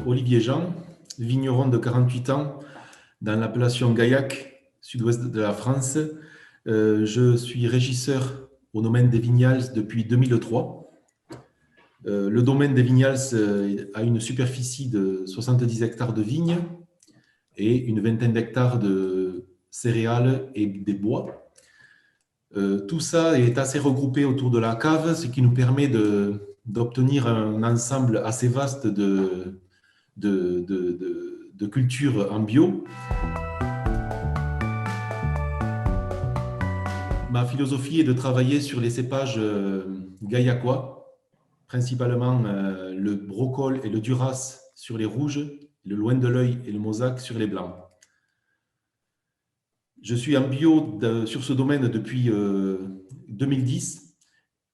Olivier Jean, vigneron de 48 ans dans l'appellation Gaillac, sud-ouest de la France. Je suis régisseur au domaine des Vignals depuis 2003. Le domaine des Vignals a une superficie de 70 hectares de vignes et une vingtaine d'hectares de céréales et des bois. Tout ça est assez regroupé autour de la cave, ce qui nous permet d'obtenir un ensemble assez vaste de cultures en bio. Ma philosophie est de travailler sur les cépages gaillacois, principalement le brocol et le duras sur les rouges, le loin de l'œil et le mosaque sur les blancs. Je suis en bio sur ce domaine depuis 2010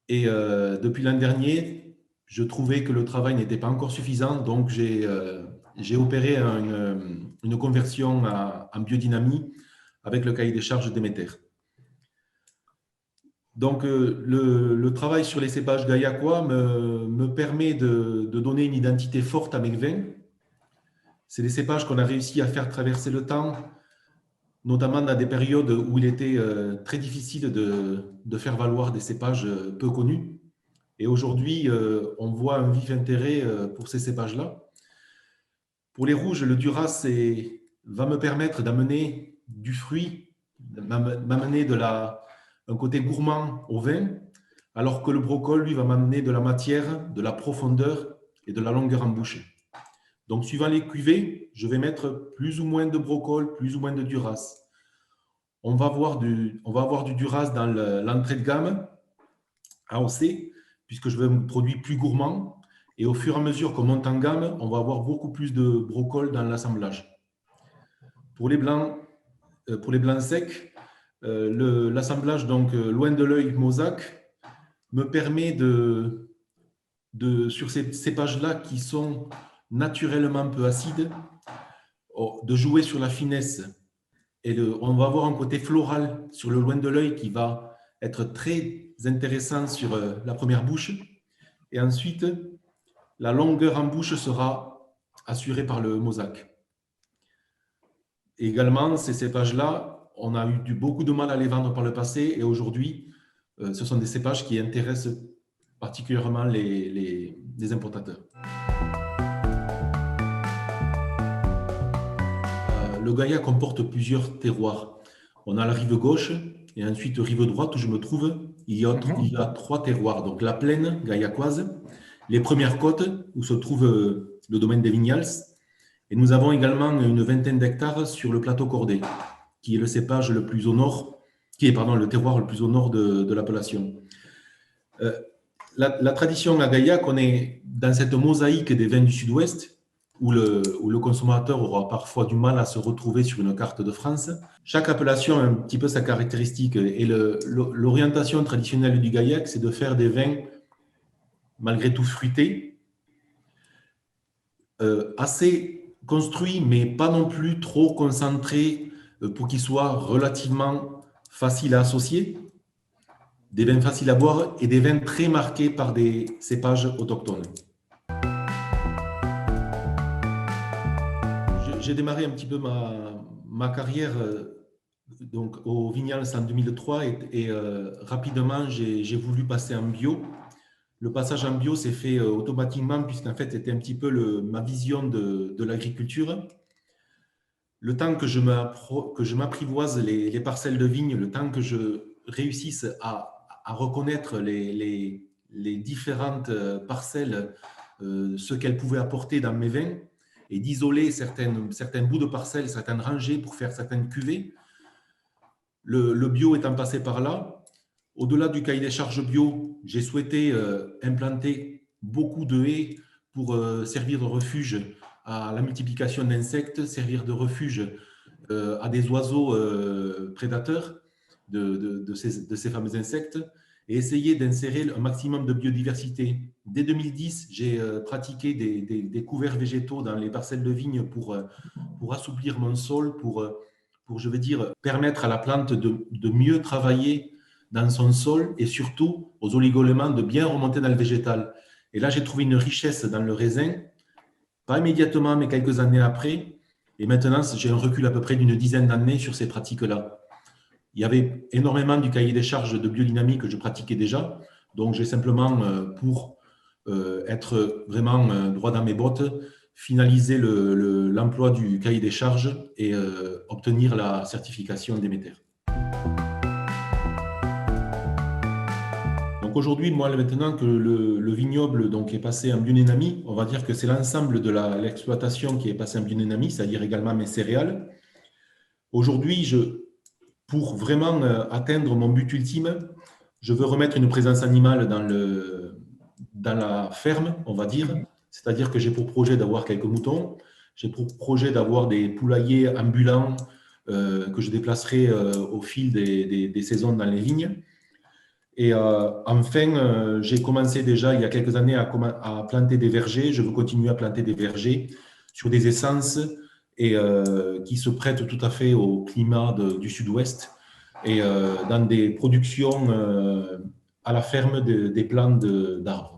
et depuis l'an dernier, je trouvais que le travail n'était pas encore suffisant, donc j'ai opéré une conversion en biodynamie avec le cahier des charges Déméter. Donc, le travail sur les cépages gaillacois me permet de donner une identité forte à mes vins. C'est des cépages qu'on a réussi à faire traverser le temps, notamment dans des périodes où il était très difficile de faire valoir des cépages peu connus. Et aujourd'hui, on voit un vif intérêt pour ces cépages-là. Pour les rouges, le duras va me permettre d'amener du fruit, m'amener un côté gourmand au vin, alors que le brocol, lui, va m'amener de la matière, de la profondeur et de la longueur en bouche. Donc, suivant les cuvées, je vais mettre plus ou moins de brocol, plus ou moins de duras. On va avoir du duras dans l'entrée de gamme, AOC, puisque je veux un produit plus gourmand. Et au fur et à mesure qu'on monte en gamme, on va avoir beaucoup plus de brocol dans l'assemblage. Pour les blancs secs, l'assemblage donc loin de l'œil mosaque me permet sur ces cépages-là qui sont naturellement peu acides, de jouer sur la finesse. Et on va avoir un côté floral sur le loin de l'œil qui va être très intéressant sur la première bouche. Et ensuite, la longueur en bouche sera assurée par le mosaque. Et également, ces cépages-là, on a eu beaucoup de mal à les vendre par le passé et aujourd'hui, ce sont des cépages qui intéressent particulièrement les importateurs. Le Gaillac comporte plusieurs terroirs. On a la rive gauche et ensuite rive droite où je me trouve. Il y a 3 terroirs. Donc la plaine gaillacoise, les premières côtes où se trouve le domaine des Vignals. Et nous avons également une vingtaine d'hectares sur le plateau Cordé, qui est le cépage le plus au nord, le terroir le plus au nord de l'appellation. La tradition à Gaillac, on est dans cette mosaïque des vins du sud-ouest, où le consommateur aura parfois du mal à se retrouver sur une carte de France. Chaque appellation a un petit peu sa caractéristique. Et l'orientation traditionnelle du Gaillac, c'est de faire des vins malgré tout fruités, assez construits, mais pas non plus trop concentrés pour qu'ils soient relativement faciles à associer. Des vins faciles à boire et des vins très marqués par des cépages autochtones. J'ai démarré un petit peu ma carrière donc au Vignals en 2003 et rapidement j'ai voulu passer en bio. Le passage en bio s'est fait automatiquement puisqu'en fait c'était un petit peu ma vision de l'agriculture. Le temps que je m'apprivoise les parcelles de vignes, le temps que je réussisse à reconnaître les différentes parcelles, ce qu'elles pouvaient apporter dans mes vins, et d'isoler certains bouts de parcelles, certaines rangées pour faire certaines cuvées. Le bio étant passé par là, au-delà du cahier des charges bio, j'ai souhaité implanter beaucoup de haies pour servir de refuge à la multiplication d'insectes, servir de refuge à des oiseaux prédateurs de ces fameux insectes, et essayer d'insérer un maximum de biodiversité. Dès 2010, j'ai pratiqué des couverts végétaux dans les parcelles de vignes pour assouplir mon sol, pour je veux dire, permettre à la plante de mieux travailler dans son sol et surtout aux oligoéléments de bien remonter dans le végétal. Et là, j'ai trouvé une richesse dans le raisin pas immédiatement, mais quelques années après. Et maintenant, j'ai un recul à peu près d'une dizaine d'années sur ces pratiques-là. Il y avait énormément du cahier des charges de biodynamie que je pratiquais déjà. Donc, j'ai simplement, pour être vraiment droit dans mes bottes, finalisé l'emploi du cahier des charges et obtenir la certification Déméter. Donc aujourd'hui, moi, maintenant que le vignoble donc, est passé en biodynamie, on va dire que c'est l'ensemble de l'exploitation qui est passé en biodynamie, c'est-à-dire également mes céréales. Aujourd'hui, pour vraiment atteindre mon but ultime, je veux remettre une présence animale dans la ferme, on va dire. C'est-à-dire que j'ai pour projet d'avoir quelques moutons, j'ai pour projet d'avoir des poulaillers ambulants que je déplacerai au fil des saisons dans les vignes. Et enfin, j'ai commencé déjà il y a quelques années à planter des vergers. Je veux continuer à planter des vergers sur des essences et qui se prêtent tout à fait au climat du sud-ouest et dans des productions à la ferme des plants d'arbres.